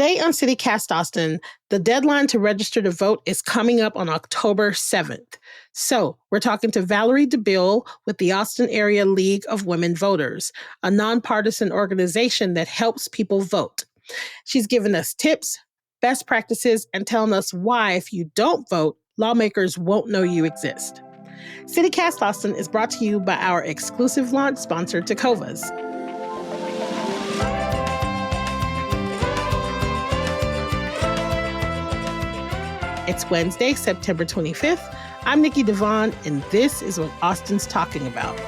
Today on CityCast Austin, the deadline to register to vote is coming up on October 7th. So we're talking to Valerie DeBille with the Austin Area League of Women Voters, a nonpartisan organization that helps people vote. She's given us tips, best practices, and telling us why if you don't vote, lawmakers won't know you exist. CityCast Austin is brought to you by our exclusive launch sponsor, Tecovas. It's Wednesday, September 25th. I'm Nikki Devon, and this is what Austin's talking about.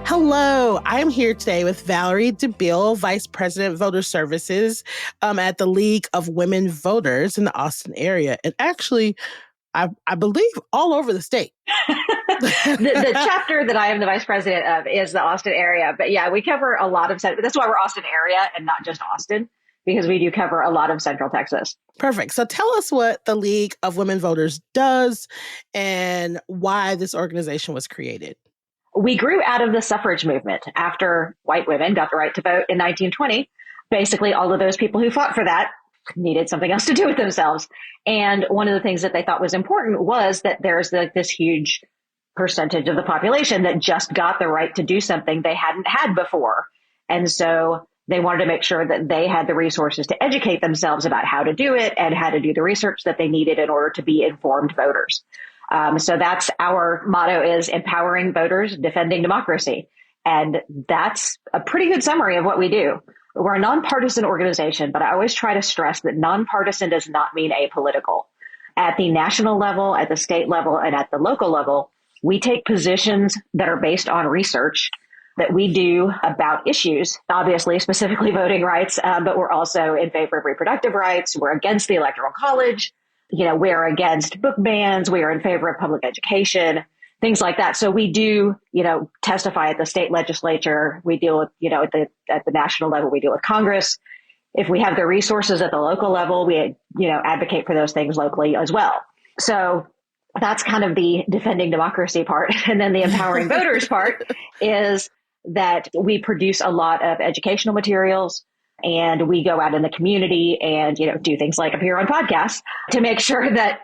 Hello, I'm here today with Valerie DeBille, Vice President, Voter Services at the League of Women Voters in the Austin area. And actually, I believe all over the state. the chapter that I am the vice president of is the Austin area. But yeah, we cover a lot of, that's why we're Austin area and not just Austin, because we do cover a lot of Central Texas. Perfect. So tell us what the League of Women Voters does and why this organization was created. We grew out of the suffrage movement after white women got the right to vote in 1920. Basically, all of those people who fought for that needed something else to do with themselves. And one of the things that they thought was important was that there's this huge percentage of the population that just got the right to do something they hadn't had before. And so they wanted to make sure that they had the resources to educate themselves about how to do it and how to do the research that they needed in order to be informed voters. So that's our motto, is empowering voters, defending democracy. And that's a pretty good summary of what we do. We're a nonpartisan organization, but I always try to stress that nonpartisan does not mean apolitical. At the national level, at the state level, and at the local level, we take positions that are based on research that we do about issues, obviously, specifically voting rights, but we're also in favor of reproductive rights. We're against the Electoral College. We're against book bans. We are in favor of public education, things like that. So we do, testify at the state legislature. We deal with, at the national level, we deal with Congress. If we have the resources at the local level, we, advocate for those things locally as well. So that's kind of the defending democracy part. And then the empowering voters part is that we produce a lot of educational materials, and we go out in the community and, do things like appear on podcasts to make sure that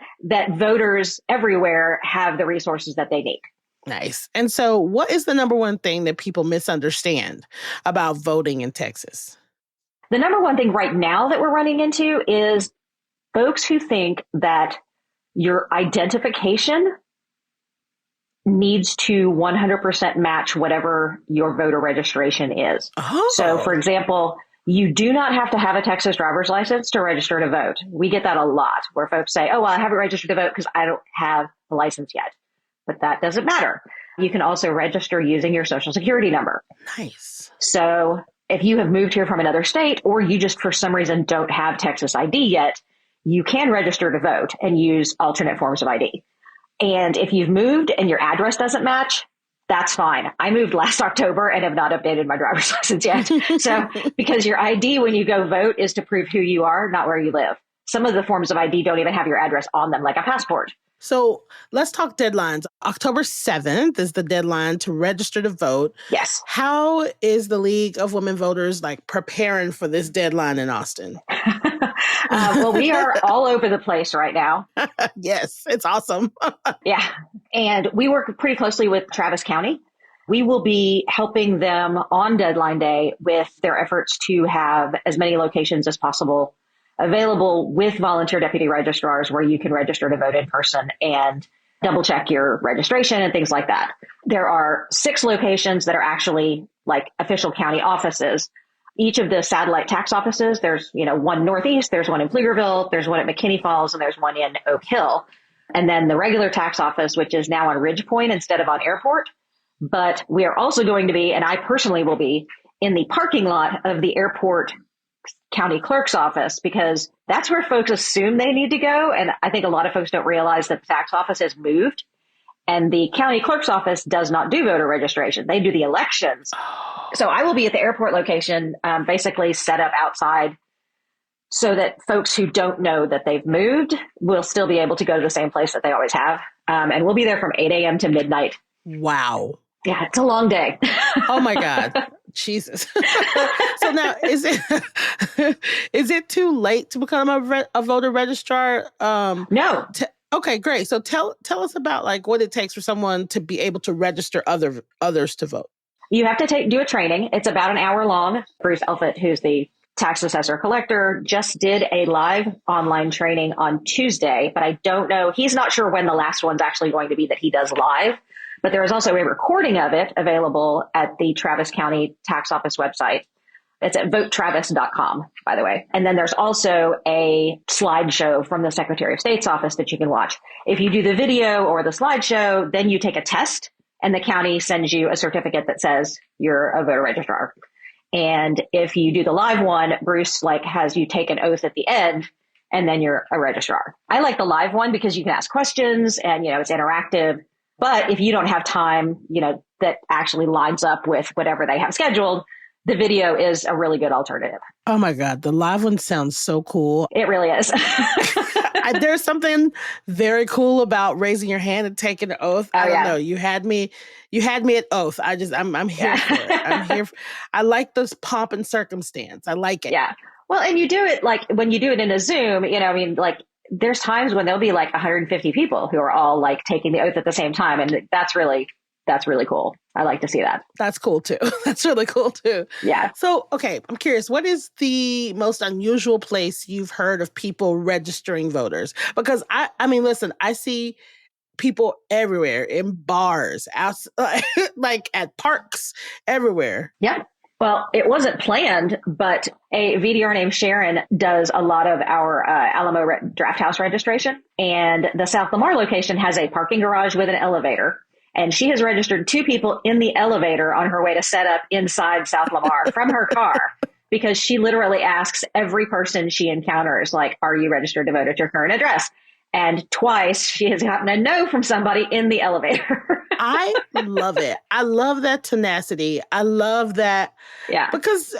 voters everywhere have the resources that they need. Nice. And so what is the number one thing that people misunderstand about voting in Texas? The number one thing right now that we're running into is folks who think that your identification needs to 100% match whatever your voter registration is. Oh. So, for example, you do not have to have a Texas driver's license to register to vote. We get that a lot, where folks say, oh, well, I haven't registered to vote because I don't have a license yet. But that doesn't matter. You can also register using your social security number. Nice. So if you have moved here from another state, or you just for some reason don't have Texas ID yet, you can register to vote and use alternate forms of ID. And if you've moved and your address doesn't match, that's fine. I moved last October and have not updated my driver's license yet. So because your ID when you go vote is to prove who you are, not where you live. Some of the forms of ID don't even have your address on them, like a passport. So let's talk deadlines. October 7th is the deadline to register to vote. Yes. How is the League of Women Voters preparing for this deadline in Austin? Well, we are all over the place right now. Yes, it's awesome. Yeah. And we work pretty closely with Travis County. We will be helping them on deadline day with their efforts to have as many locations as possible available with volunteer deputy registrars where you can register to vote in person and double check your registration and things like that. There are 6 locations that are actually official county offices. Each of the satellite tax offices, there's, one Northeast, there's one in Pflugerville, there's one at McKinney Falls, and there's one in Oak Hill. And then the regular tax office, which is now on Ridge Point instead of on Airport. But we are also going to be, and I personally will be, in the parking lot of the Airport County Clerk's office, because that's where folks assume they need to go. And I think a lot of folks don't realize that the tax office has moved, and the county clerk's office does not do voter registration. They do the elections. So I will be at the airport location, basically set up outside so that folks who don't know that they've moved will still be able to go to the same place that they always have. And we'll be there from 8 a.m. to midnight. Wow. Yeah, it's a long day. Oh my God. Jesus. So now, is it is it too late to become a voter registrar? No, Okay, great. So tell us about like what it takes for someone to be able to register others to vote. you have to do a training. It's about an hour long. Bruce Elphitt, who's the tax assessor collector, just did a live online training on Tuesday, but I don't know. He's not sure when the last one's actually going to be that he does live. But there is also a recording of it available at the Travis County Tax Office website. It's at votetravis.com, by the way. And then there's also a slideshow from the Secretary of State's office that you can watch. If you do the video or the slideshow, then you take a test and the county sends you a certificate that says you're a voter registrar. And if you do the live one, Bruce has you take an oath at the end and then you're a registrar. I like the live one because you can ask questions and, it's interactive. But if you don't have time, that actually lines up with whatever they have scheduled, the video is a really good alternative. Oh my God, the live one sounds so cool. It really is. There's something very cool about raising your hand and taking an oath. I don't know. You had me at oath. I'm here for it. I'm here. I like this pomp and circumstance. I like it. Yeah. Well, and you do it when you do it in a Zoom, there's times when there'll be 150 people who are all taking the oath at the same time. And that's really cool. I like to see that. That's cool too. That's really cool too. Yeah. So, okay, I'm curious, what is the most unusual place you've heard of people registering voters? Because I mean, listen, I see people everywhere in bars, at parks, everywhere. Yeah. Well, it wasn't planned, but a VDR named Sharon does a lot of our Alamo Draft House registration. And the South Lamar location has a parking garage with an elevator. And she has registered 2 people in the elevator on her way to set up inside South Lamar from her car, because she literally asks every person she encounters, are you registered to vote at your current address? And twice she has gotten a no from somebody in the elevator. I love it. I love that tenacity. I love that. Yeah. Because,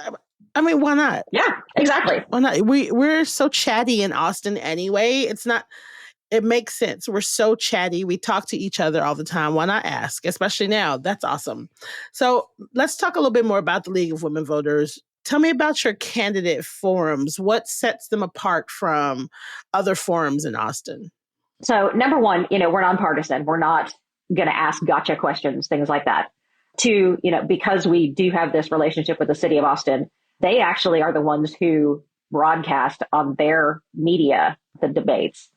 I mean, why not? Yeah, exactly. Why not? We're so chatty in Austin anyway. It makes sense. We're so chatty. We talk to each other all the time. Why not ask? Especially now. That's awesome. So let's talk a little bit more about the League of Women Voters. Tell me about your candidate forums. What sets them apart from other forums in Austin? So number one, we're nonpartisan. We're not going to ask gotcha questions, things like that. 2, because we do have this relationship with the city of Austin, they actually are the ones who broadcast on their media the debates.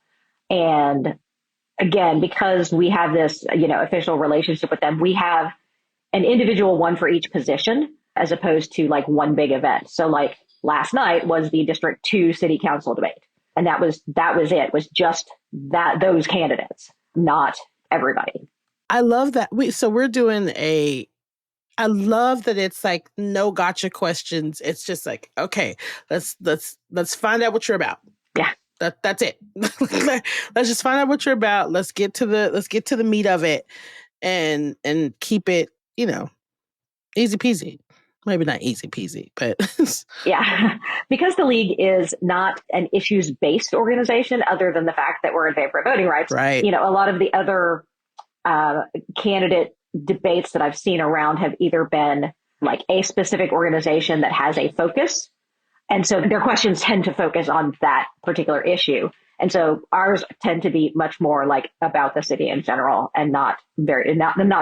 And again, because we have this, official relationship with them, we have an individual one for each position as opposed to one big event. So last night was the District 2 City Council debate. And that was it, was just those candidates, not everybody. I love that. I love that it's no gotcha questions. It's just okay, let's find out what you're about. Yeah. That's it. Let's just find out what you're about. Let's get to the meat of it and keep it, easy peasy. Maybe not easy peasy, but yeah, because the league is not an issues-based organization other than the fact that we're in favor of voting rights. Right. A lot of the other candidate debates that I've seen around have either been a specific organization that has a focus. And so their questions tend to focus on that particular issue. And so ours tend to be much more about the city in general and not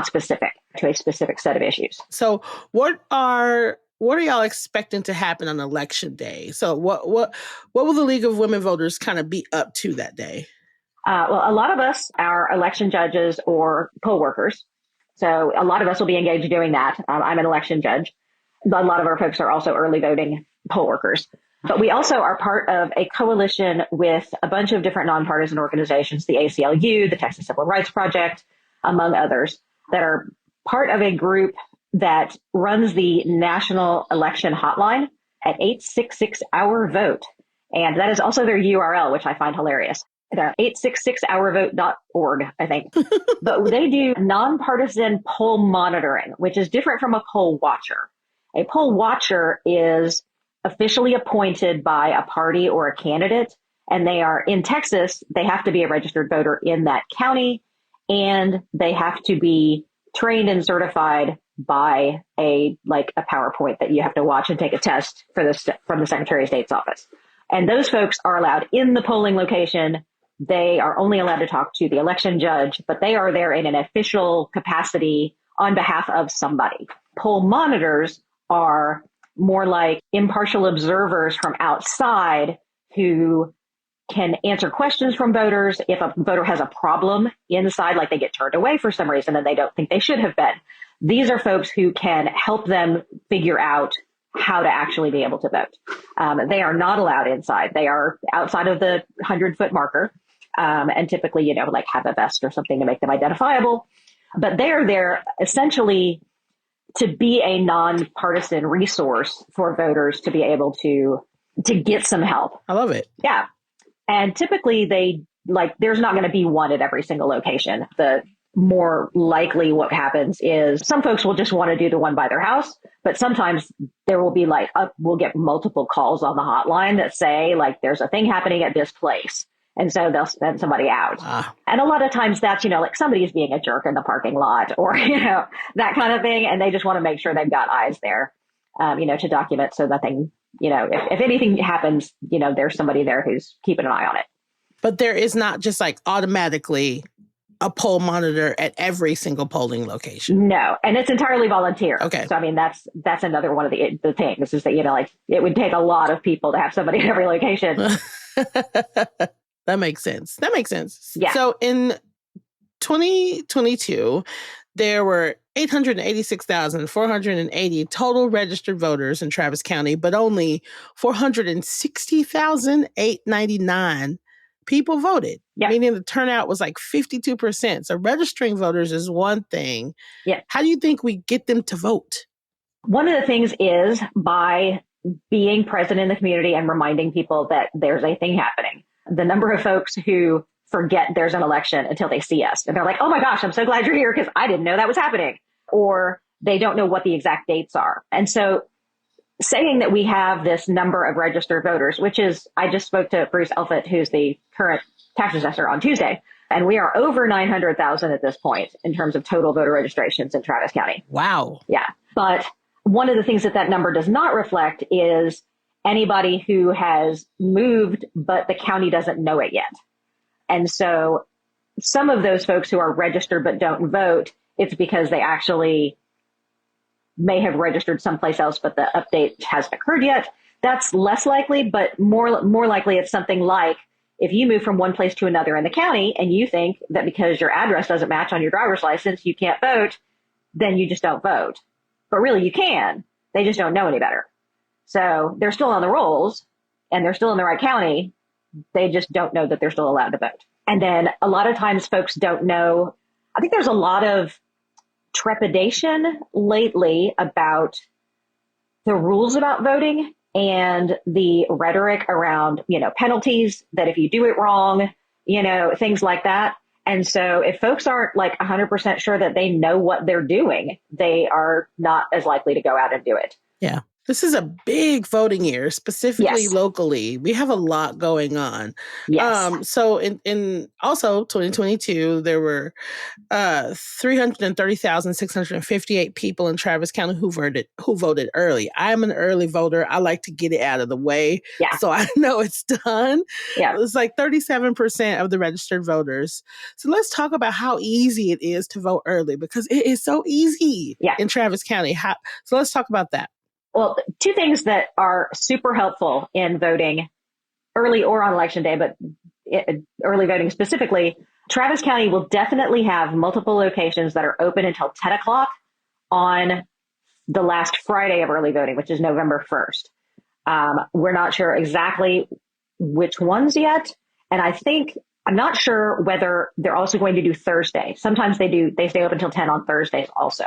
specific to a specific set of issues. So what are y'all expecting to happen on election day? So what will the League of Women Voters kind of be up to that day? Well, a lot of us are election judges or poll workers. So a lot of us will be engaged doing that. I'm an election judge. A lot of our folks are also early voting poll workers. But we also are part of a coalition with a bunch of different nonpartisan organizations, the ACLU, the Texas Civil Rights Project, among others, that are part of a group that runs the National Election Hotline at 866-HOUR-VOTE. And that is also their URL, which I find hilarious. They're 866hourvote.org, I think. But they do nonpartisan poll monitoring, which is different from a poll watcher. A poll watcher is officially appointed by a party or a candidate, and they are in Texas. They have to be a registered voter in that county, and they have to be trained and certified by a PowerPoint that you have to watch and take a test for this from the Secretary of State's office. And those folks are allowed in the polling location. They are only allowed to talk to the election judge, but they are there in an official capacity on behalf of somebody. Poll monitors are more like impartial observers from outside who can answer questions from voters. If a voter has a problem inside, like they get turned away for some reason and they don't think they should have been, these are folks who can help them figure out how to actually be able to vote. They are not allowed inside. They are outside of the 100-foot marker, and typically, have a vest or something to make them identifiable. But they are there essentially to be a nonpartisan resource for voters to be able to get some help. I love it. Yeah. And typically there's not going to be one at every single location. The more likely what happens is some folks will just want to do the one by their house, but sometimes there will be we'll get multiple calls on the hotline that say there's a thing happening at this place. And so they'll send somebody out. And a lot of times that's, somebody's being a jerk in the parking lot or, that kind of thing. And they just want to make sure they've got eyes there, to document so nothing, if anything happens, there's somebody there who's keeping an eye on it. But there is not just automatically a poll monitor at every single polling location. No. And it's entirely volunteer. Okay. So, that's another one of the things is that, it would take a lot of people to have somebody at every location. That makes sense. Yeah. So in 2022, there were 886,480 total registered voters in Travis County, but only 460,899 people voted, meaning the turnout was 52%. So registering voters is one thing. Yeah. How do you think we get them to vote? One of the things is by being present in the community and reminding people that there's a thing happening. The number of folks who forget there's an election until they see us. And they're like, oh my gosh, I'm so glad you're here because I didn't know that was happening. Or they don't know what the exact dates are. And so saying that we have this number of registered voters, which is, I just spoke to Bruce Elfett, who's the current tax assessor on Tuesday, and we are over 900,000 at this point in terms of total voter registrations in Travis County. Wow. Yeah. But one of the things that number does not reflect is anybody who has moved, but the county doesn't know it yet. And so some of those folks who are registered but don't vote, it's because they actually may have registered someplace else, but the update hasn't occurred yet. That's less likely, but more likely it's something like if you move from one place to another in the county and you think that because your address doesn't match on your driver's license, you can't vote, then you just don't vote. But really you can. They just don't know any better. So they're still on the rolls and they're still in the right county. They just don't know that they're still allowed to vote. And then a lot of times folks don't know. I think there's a lot of trepidation lately about the rules about voting and the rhetoric around, penalties that if you do it wrong, things like that. And so if folks aren't 100% sure that they know what they're doing, they are not as likely to go out and do it. Yeah. This is a big voting year, specifically locally. We have a lot going on. Yes. So in also 2022, there were 330,658 people in Travis County who voted early. I'm an early voter. I like to get it out of the way. Yeah. So I know it's done. Yeah. It's 37% of the registered voters. So let's talk about how easy it is to vote early because it is so easy in Travis County. So let's talk about that. Well, two things that are super helpful in voting early or on election day, but early voting specifically, Travis County will definitely have multiple locations that are open until 10 o'clock on the last Friday of early voting, which is November 1st. We're not sure exactly which ones yet. And I'm not sure whether they're also going to do Thursday. Sometimes they stay open until 10 on Thursdays also.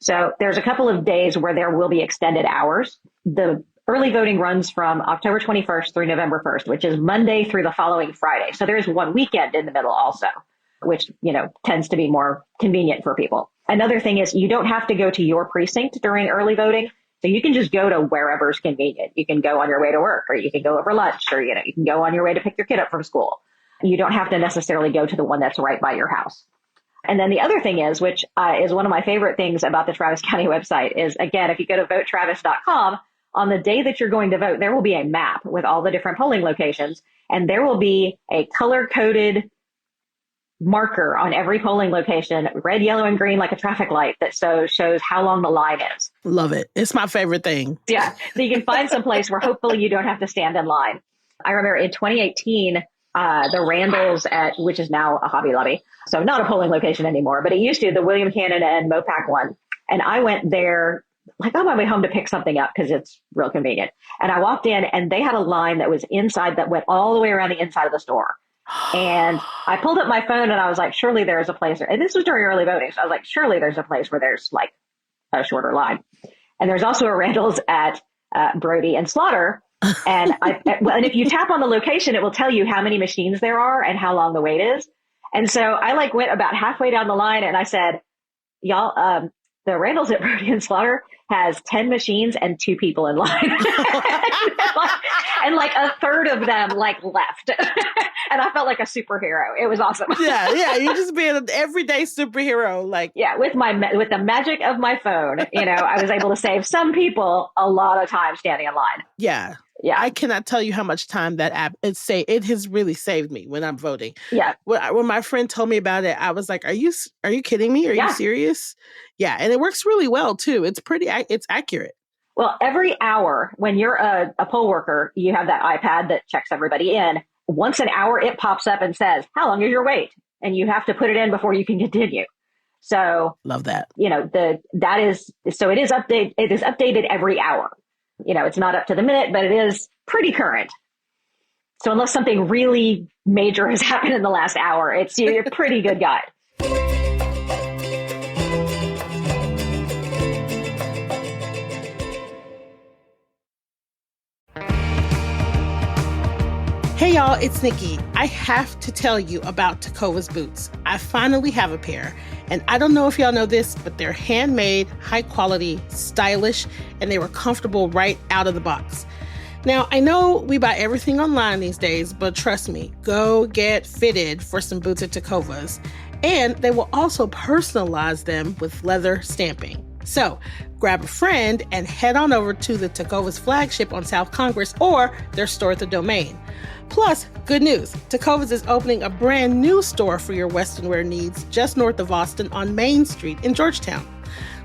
So there's a couple of days where there will be extended hours. The early voting runs from October 21st through November 1st, which is Monday through the following Friday. So there is one weekend in the middle also, which, tends to be more convenient for people. Another thing is you don't have to go to your precinct during early voting. So you can just go to wherever's convenient. You can go on your way to work, or you can go over lunch, or, you can go on your way to pick your kid up from school. You don't have to necessarily go to the one that's right by your house. And then the other thing is, which is one of my favorite things about the Travis County website is, again, if you go to votetravis.com, on the day that you're going to vote, there will be a map with all the different polling locations, and there will be a color-coded marker on every polling location, red, yellow, and green, like a traffic light, that shows how long the line is. Love it. It's my favorite thing. Yeah. So you can find some place where hopefully you don't have to stand in line. I remember in 2018, the Randalls which is now a Hobby Lobby, so not a polling location anymore, but it used to, the William Cannon and Mopac one. And I went there like on my way home to pick something up because it's real convenient. And I walked in and they had a line that was inside that went all the way around the inside of the store. And I pulled up my phone and I was like, surely there's a place, and this was during early voting. So I was like, surely there's a place where there's like a shorter line. And there's also a Randall's at Brody and Slaughter. And and if you tap on the location, it will tell you how many machines there are and how long the wait is. And so I like went about halfway down the line and I said, y'all, the Randall's at Brody and Slaughter has 10 machines and 2 people in line. and like a third of them like left. And I felt like a superhero. It was awesome. Yeah. You're just being an everyday superhero. Like, yeah, with the magic of my phone, I was able to save some people a lot of time standing in line. Yeah. Yeah. I cannot tell you how much time that app it has really saved me when I'm voting. Yeah. When my friend told me about it, I was like, are you kidding me? Are you serious? Yeah. And it works really well too. It's accurate. Well, every hour when you're a poll worker, you have that iPad that checks everybody in. Once an hour, it pops up and says, how long is your wait? And you have to put it in before you can continue. So love that. It is updated every hour. It's not up to the minute, but it is pretty current. So unless something really major has happened in the last hour, it's a pretty good guide. Hey y'all, it's Nikki. I have to tell you about Tecovas boots. I finally have a pair, and I don't know if y'all know this, but they're handmade, high quality, stylish, and they were comfortable right out of the box. Now, I know we buy everything online these days, but trust me, go get fitted for some boots at Tecovas, and they will also personalize them with leather stamping. So grab a friend and head on over to the Tecovas flagship on South Congress or their store at the Domain. Plus, good news, Tecovas is opening a brand new store for your Western wear needs just north of Austin on Main Street in Georgetown.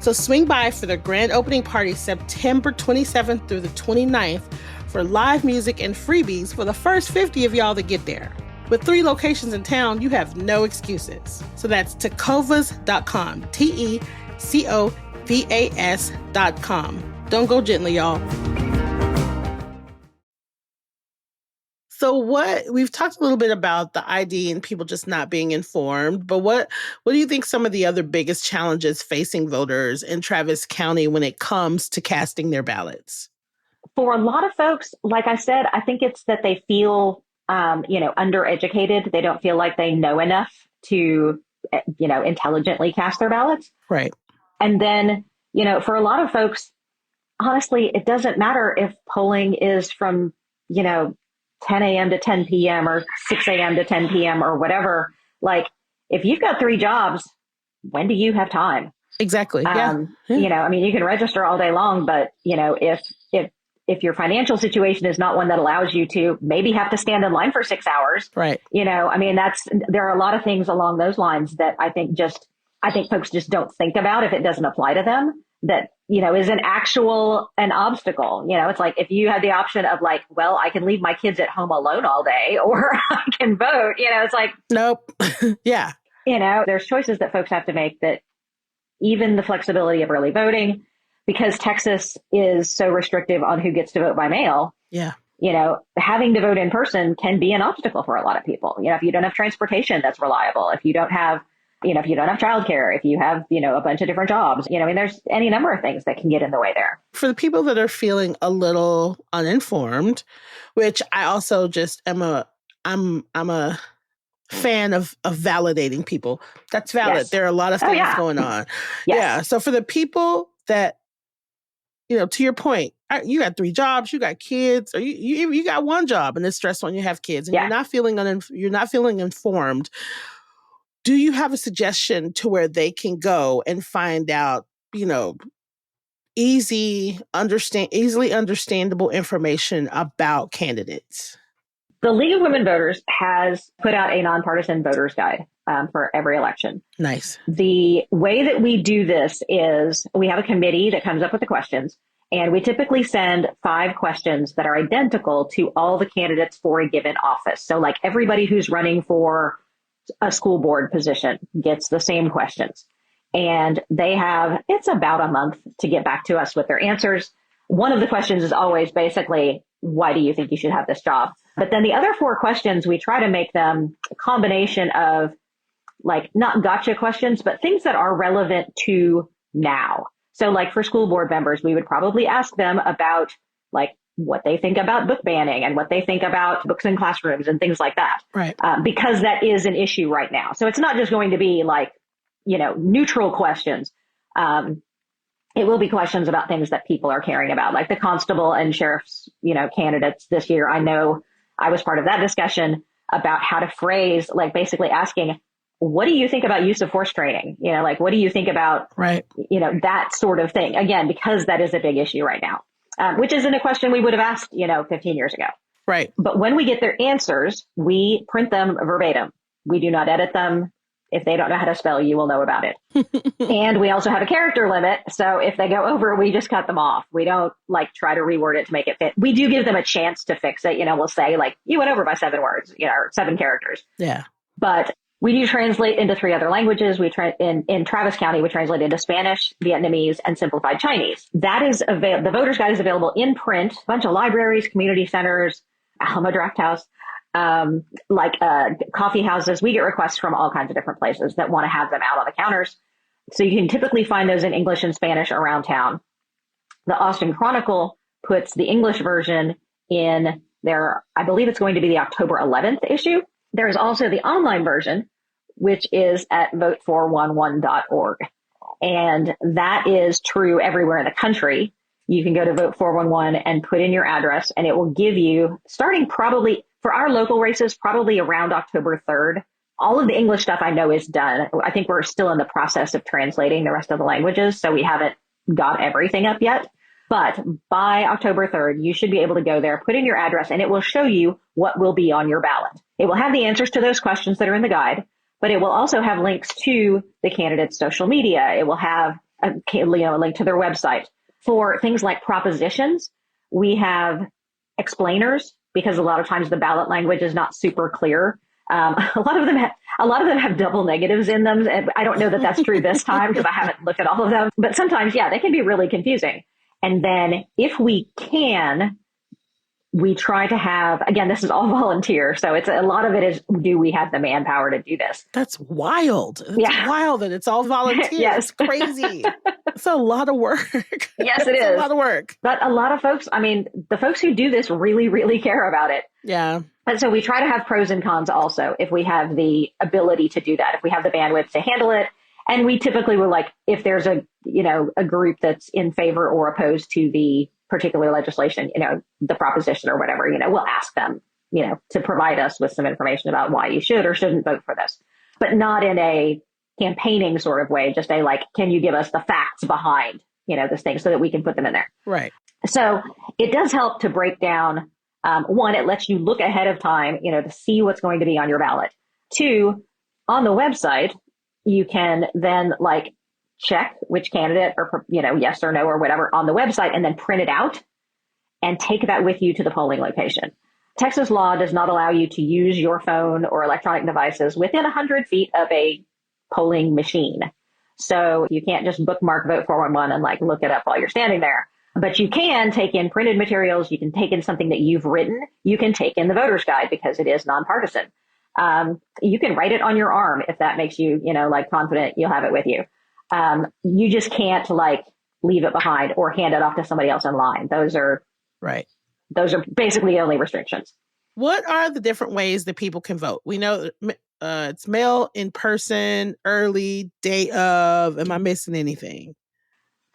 So swing by for their grand opening party September 27th through the 29th for live music and freebies for the first 50 of y'all that get there. With 3 locations in town, you have no excuses. So that's tecovas.com, TECOVAS.com. Don't go gently, y'all. So we've talked a little bit about the ID and people just not being informed, but what do you think some of the other biggest challenges facing voters in Travis County when it comes to casting their ballots? For a lot of folks, like I said, I think it's that they feel, undereducated. They don't feel like they know enough to, intelligently cast their ballots. Right. And then, for a lot of folks, honestly, it doesn't matter if polling is from, 10 a.m. to 10 p.m. or 6 a.m. to 10 p.m. or whatever. Like, if you've got 3 jobs, when do you have time? Exactly. Yeah. You can register all day long, but, if your financial situation is not one that allows you to maybe have to stand in line for 6 hours, right. There are a lot of things along those lines that I think folks just don't think about if it doesn't apply to them. That, is an obstacle. It's like if you had the option of like, well, I can leave my kids at home alone all day or I can vote, it's like, nope. Yeah. There's choices that folks have to make, that even the flexibility of early voting, because Texas is so restrictive on who gets to vote by mail. Yeah. Having to vote in person can be an obstacle for a lot of people. If you don't have transportation that's reliable, if you don't have childcare, if you have, a bunch of different jobs, there's any number of things that can get in the way there. For the people that are feeling a little uninformed, which I also just I'm a fan of validating people. That's valid. Yes. There are a lot of things going on. Yes. Yeah. So for the people that, to your point, you got 3 jobs, you got kids, or you got 1 job and it's stressful when you have kids and you're not feeling informed. Do you have a suggestion to where they can go and find out, easily understandable information about candidates? The League of Women Voters has put out a nonpartisan voters guide for every election. Nice. The way that we do this is we have a committee that comes up with the questions, and we typically send 5 questions that are identical to all the candidates for a given office. So like everybody who's running for a school board position gets the same questions. And it's about a month to get back to us with their answers. One of the questions is always basically, why do you think you should have this job? But then the other 4 questions, we try to make them a combination of like not gotcha questions, but things that are relevant to now. So like for school board members, we would probably ask them about like what they think about book banning and what they think about books in classrooms and things like that. Right. Because that is an issue right now. So it's not just going to be like, neutral questions. It will be questions about things that people are caring about, like the constable and sheriff's, candidates this year. I know I was part of that discussion about how to phrase, like basically asking, what do you think about use of force training? Like, what do you think about, right, that sort of thing? Again, because that is a big issue right now, which isn't a question we would have asked, 15 years ago. Right. But when we get their answers, we print them verbatim. We do not edit them. If they don't know how to spell, you will know about it. And we also have a character limit. So if they go over, we just cut them off. We don't like try to reword it to make it fit. We do give them a chance to fix it. We'll say like, you went over by 7 words, or 7 characters. Yeah. But we do translate into 3 other languages. In Travis County, we translate into Spanish, Vietnamese, and simplified Chinese. That is the voter's guide is available in print, a bunch of libraries, community centers, Alamo Draft House, coffee houses. We get requests from all kinds of different places that want to have them out on the counters. So you can typically find those in English and Spanish around town. The Austin Chronicle puts the English version in their, I believe it's going to be the October 11th issue. There's also the online version, which is at vote411.org. And that is true everywhere in the country. You can go to Vote 411 and put in your address, and it will give you, starting probably for our local races, probably around October 3rd. All of the English stuff I know is done. I think we're still in the process of translating the rest of the languages, so we haven't got everything up yet. But by October 3rd, you should be able to go there, put in your address, and it will show you what will be on your ballot. It will have the answers to those questions that are in the guide, but it will also have links to the candidate's social media. It will have a link to their website. For things like propositions, we have explainers, because a lot of times the ballot language is not super clear. A lot of them have double negatives in them. And I don't know that that's true this time because I haven't looked at all of them. But sometimes, yeah, they can be really confusing. And then if we can, we try to have, again, this is all volunteer. So it's a lot of it is, do we have the manpower to do this? That's wild. It's wild that it's all volunteer. Yes. It's crazy. It's a lot of work. Yes, it it's is. A lot of work. But a lot of folks, the folks who do this really, really care about it. Yeah. And so we try to have pros and cons also, if we have the ability to do that, if we have the bandwidth to handle it. And we typically will if there's a group that's in favor or opposed to the particular legislation, the proposition or whatever, we'll ask them, to provide us with some information about why you should or shouldn't vote for this, but not in a campaigning sort of way, just can you give us the facts behind, this thing so that we can put them in there. Right. So it does help to break down. One, it lets you look ahead of time, to see what's going to be on your ballot. 2, on the website, you can then check which candidate or, yes or no or whatever on the website and then print it out and take that with you to the polling location. Texas law does not allow you to use your phone or electronic devices within 100 feet of a polling machine. So you can't just bookmark Vote 411 and look it up while you're standing there. But you can take in printed materials. You can take in something that you've written. You can take in the voter's guide because it is nonpartisan. You can write it on your arm if that makes you, confident you'll have it with you. You just can't leave it behind or hand it off to somebody else in line. Those are basically the only restrictions. What are the different ways that people can vote? We know it's mail, in person, early, day of. Am I missing anything?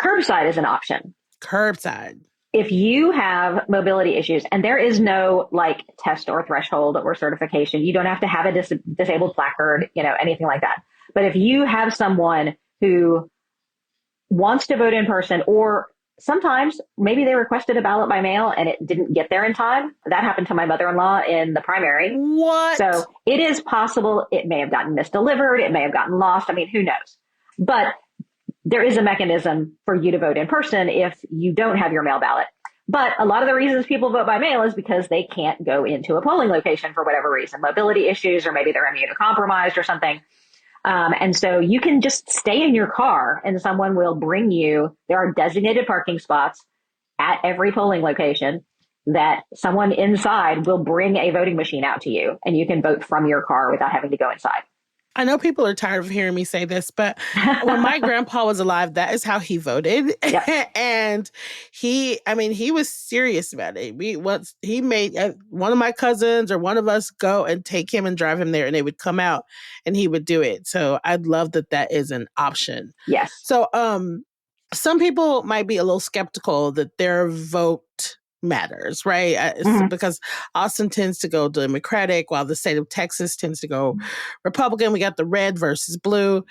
Curbside is an option. Curbside. if you have mobility issues, and there is no like test or threshold or certification, you don't have to have a disabled placard, anything like that. But if you have someone who wants to vote in person, or sometimes maybe they requested a ballot by mail and it didn't get there in time. That happened to my mother-in-law in the primary. What? So it is possible it may have gotten misdelivered. It may have gotten lost. I mean, who knows? But there is a mechanism for you to vote in person if you don't have your mail ballot. But a lot of the reasons people vote by mail is because they can't go into a polling location for whatever reason, mobility issues, or maybe they're immunocompromised or something. And so you can just stay in your car and someone will bring you, there are designated parking spots at every polling location that someone inside will bring a voting machine out to you and you can vote from your car without having to go inside. I know people are tired of hearing me say this, but when my grandpa was alive, that is how he voted. Yep. And he was serious about it. He made one of my cousins or one of us go and take him and drive him there, and they would come out and he would do it. So I'd love that is an option. Yes. So some people might be a little skeptical that their vote matters, right? Mm-hmm. Because Austin tends to go Democratic while the state of Texas tends to go Republican. We got the red versus blue.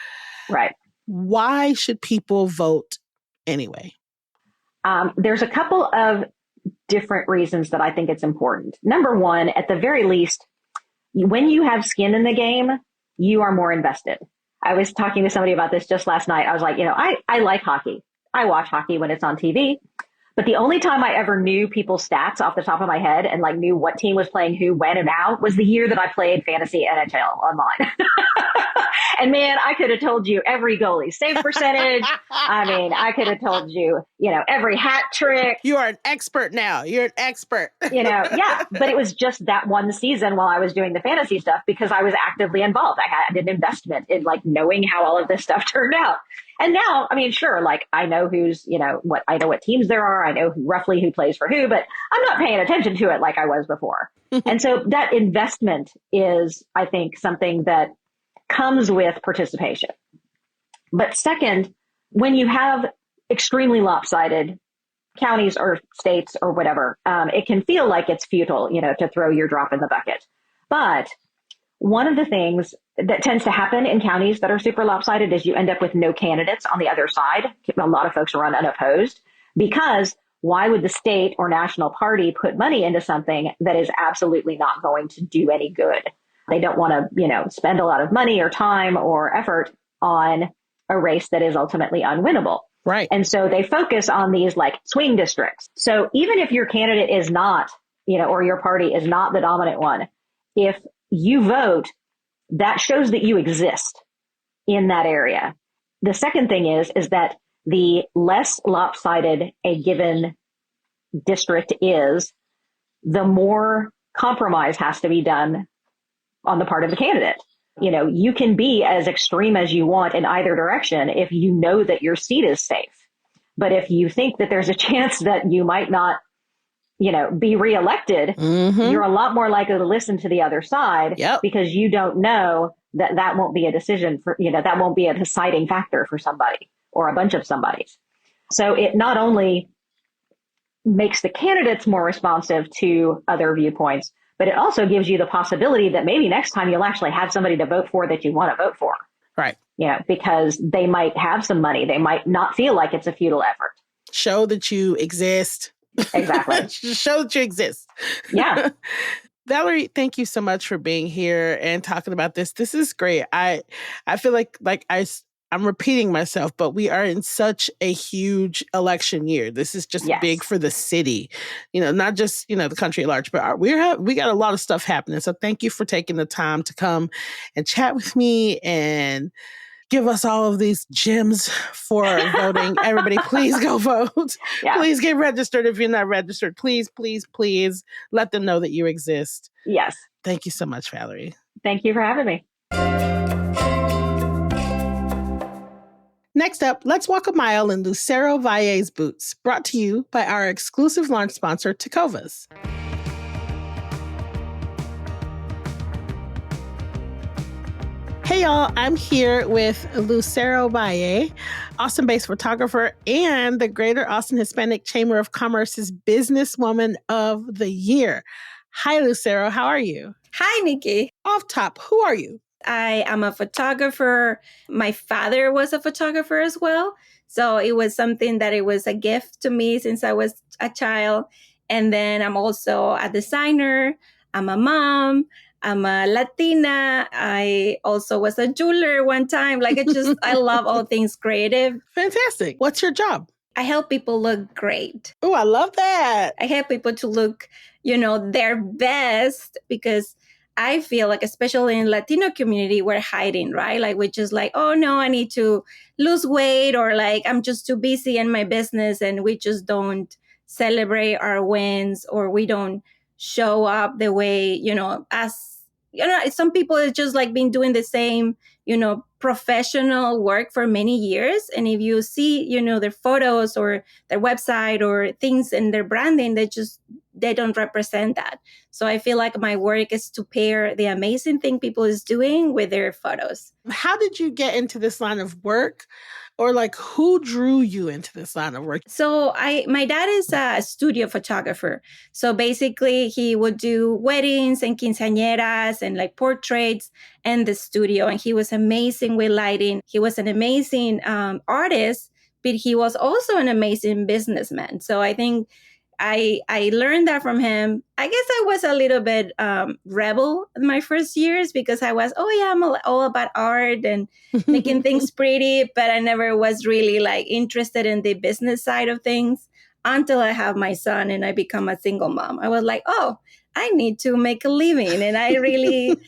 Right. Why should people vote anyway? There's a couple of different reasons that I think it's important. Number one, at the very least, when you have skin in the game, you are more invested. I was talking to somebody about this just last night. I was like, I like hockey. I watch hockey when it's on TV. But the only time I ever knew people's stats off the top of my head and like knew what team was playing who, when, and how was the year that I played fantasy NHL online. And man, I could have told you every goalie save percentage. I mean, I could have told you, every hat trick. You are an expert now. You're an expert. Yeah. But it was just that one season while I was doing the fantasy stuff because I was actively involved. I had an investment in like knowing how all of this stuff turned out. And now, I mean, sure, like I know I know what teams there are. I know roughly who plays for who, but I'm not paying attention to it like I was before. And so that investment is, I think, something that comes with participation. But second, when you have extremely lopsided counties or states or whatever, it can feel like it's futile, to throw your drop in the bucket. But one of the things that tends to happen in counties that are super lopsided is you end up with no candidates on the other side. A lot of folks run unopposed because why would the state or national party put money into something that is absolutely not going to do any good? They don't want to, spend a lot of money or time or effort on a race that is ultimately unwinnable. Right. And so they focus on these like swing districts. So even if your candidate is not, or your party is not the dominant one, if you vote, that shows that you exist in that area. The second thing is that the less lopsided a given district is, the more compromise has to be done on the part of the candidate. You can be as extreme as you want in either direction if you know that your seat is safe. But if you think that there's a chance that you might not, be reelected, you're a lot more likely to listen to the other side because you don't know that won't be a decision for, that won't be a deciding factor for somebody or a bunch of somebodies. So it not only makes the candidates more responsive to other viewpoints, but it also gives you the possibility that maybe next time you'll actually have somebody to vote for that you want to vote for. Right. Because they might have some money. They might not feel like it's a futile effort. Show that you exist. Exactly. Show that you exist. Yeah. Valerie, thank you so much for being here and talking about this. This is great. I feel like I'm repeating myself, but we are in such a huge election year. This is just big for the city, not just, the country at large, but we got a lot of stuff happening. So thank you for taking the time to come and chat with me and give us all of these gems for voting. Everybody, please go vote. Yeah. Please get registered if you're not registered. Please, please, please let them know that you exist. Yes. Thank you so much, Valerie. Thank you for having me. Next up, let's walk a mile in Lucero Valle's boots, brought to you by our exclusive launch sponsor, Tecovas. Hey y'all. I'm here with Lucero Valle, Austin-based photographer and the Greater Austin Hispanic Chamber of Commerce's Businesswoman of the Year. Hi, Lucero. How are you? Hi, Nikki. Off top, who are you? I am a photographer. My father was a photographer as well. So it was something that it was a gift to me since I was a child. And then I'm also a designer. I'm a mom. I'm a Latina. I also was a jeweler one time. I love all things creative. Fantastic. What's your job? I help people look great. Oh, I love that. I help people to look, their best, because I feel like, especially in Latino community, we're hiding, right? Like we're just like, oh no, I need to lose weight, or like I'm just too busy in my business, and we just don't celebrate our wins, or we don't show up the way, some people it's just like been doing the same, professional work for many years. And if you see, their photos or their website or things in their branding, they don't represent that. So I feel like my work is to pair the amazing thing people is doing with their photos. How did you get into this line of work? Or like who drew you into this line of work? So my dad is a studio photographer. So basically he would do weddings and quinceañeras and like portraits in the studio. And he was amazing with lighting. He was an amazing artist, but he was also an amazing businessman. So I think I learned that from him. I guess I was a little bit rebel in my first years, because I was, I'm all about art and making things pretty, but I never was really like interested in the business side of things until I have my son and I become a single mom. I was like, I need to make a living. And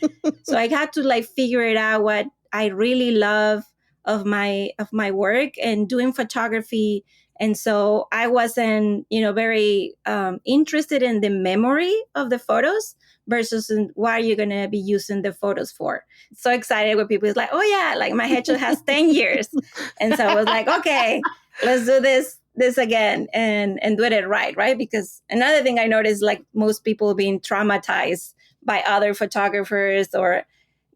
so I had to like figure it out what I really love of my work and doing photography. And so I wasn't, very interested in the memory of the photos versus what are you going to be using the photos for. So excited when people is like, like my headshot has 10 years. And so I was like, okay, let's do this again and do it right? Because another thing I noticed, like most people being traumatized by other photographers, or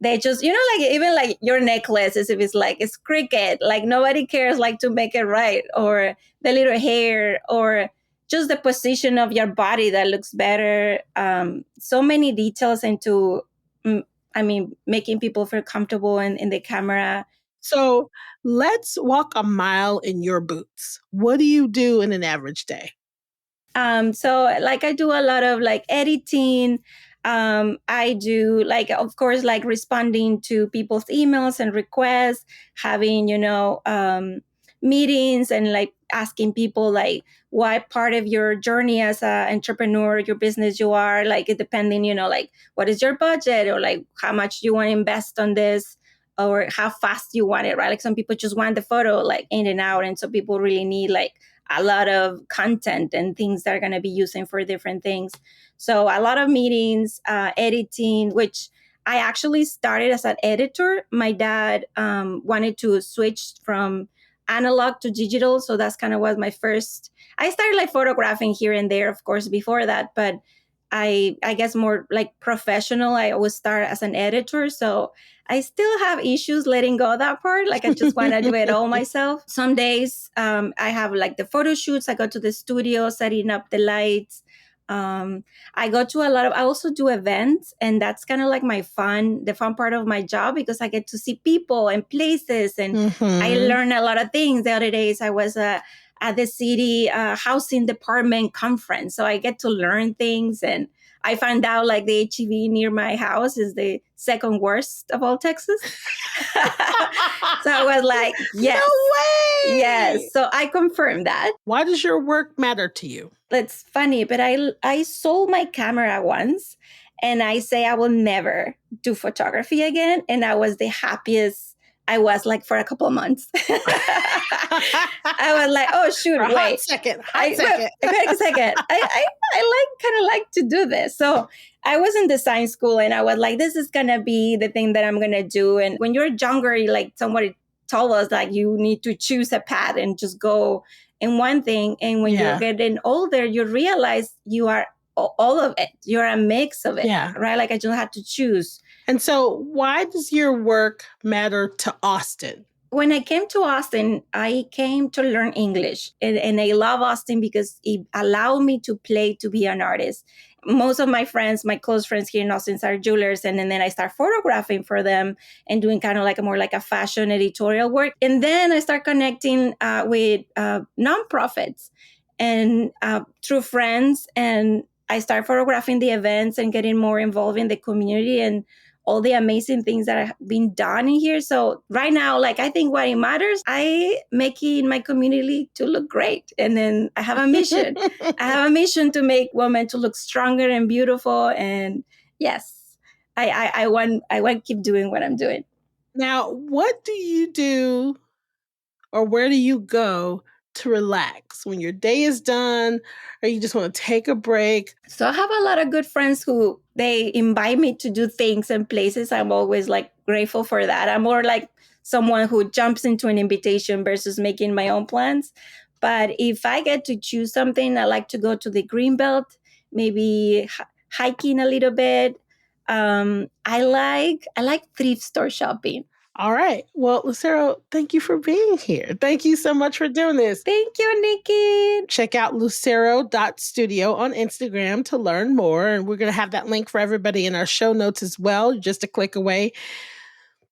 they just, like even like your necklace is, if it's like, it's cricket, like nobody cares like to make it right, or the little hair, or just the position of your body that looks better. So many details into, making people feel comfortable in the camera. So let's walk a mile in your boots. What do you do in an average day? So like I do a lot of like editing. I do like, of course, like responding to people's emails and requests, having, meetings and like asking people like what part of your journey as an entrepreneur, your business you are, like depending, like what is your budget, or like how much you want to invest on this, or how fast you want it, right? Like some people just want the photo like in and out. And so people really need like a lot of content and things they're going to be using for different things. So a lot of meetings, editing, which I actually started as an editor. My dad wanted to switch from analog to digital. So that's kind of was my first. I started like photographing here and there, of course, before that, but I guess more like professional. I always start as an editor. So I still have issues letting go of that part. Like I just want to do it all myself. Some days I have like the photo shoots. I go to the studio, setting up the lights. I go to I also do events, and that's kind of like the fun part of my job, because I get to see people and places, and I learn a lot of things. The other days I was at the city housing department conference. So I get to learn things, and I found out like the HEV near my house is the second worst of all Texas. So I was like, yes. No way! Yes. So I confirmed that. Why does your work matter to you? It's funny, but I sold my camera once, and I say I will never do photography again. And I was the happiest I was like for a couple of months. I was like, oh shoot, wait. Hot second. Wait a second. I kind of like to do this. So I was in design school, and I was like, this is gonna be the thing that I'm gonna do. And when you're younger, like somebody told us like you need to choose a path and just go in one thing. And when you're getting older, you realize you are all of it. You're a mix of it, right? Like I just had to choose. And so why does your work matter to Austin? When I came to Austin, I came to learn English. And I love Austin because it allowed me to play to be an artist. Most of my friends, my close friends here in Austin, are jewelers. And then I start photographing for them and doing kind of like more like a fashion editorial work. And then I start connecting with nonprofits and through friends. And I start photographing the events and getting more involved in the community and all the amazing things that have been done in here. So right now, like, I think what it matters, I making my community to look great. And then I have a mission. I have a mission to make women to look stronger and beautiful. And yes, I want to keep doing what I'm doing. Now, what do you do or where do you go to relax when your day is done or you just want to take a break? So I have a lot of good friends who they invite me to do things and places. I'm always like grateful for that. I'm more like someone who jumps into an invitation versus making my own plans. But if I get to choose something, I like to go to the Greenbelt, maybe hiking a little bit. I like thrift store shopping. All right. Well, Lucero, thank you for being here. Thank you so much for doing this. Thank you, Nikki. Check out lucero.studio on Instagram to learn more. And we're going to have that link for everybody in our show notes as well, just a click away.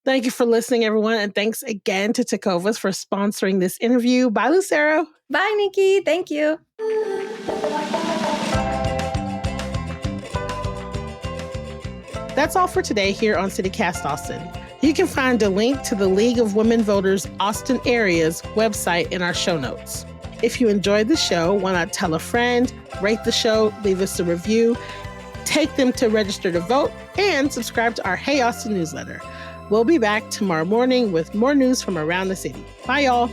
Thank you for listening, everyone. And thanks again to Tecovas for sponsoring this interview. Bye, Lucero. Bye, Nikki. Thank you. That's all for today here on CityCast Austin. You can find a link to the League of Women Voters Austin Area's website in our show notes. If you enjoyed the show, why not tell a friend, rate the show, leave us a review, take them to register to vote, and subscribe to our Hey Austin newsletter. We'll be back tomorrow morning with more news from around the city. Bye, y'all.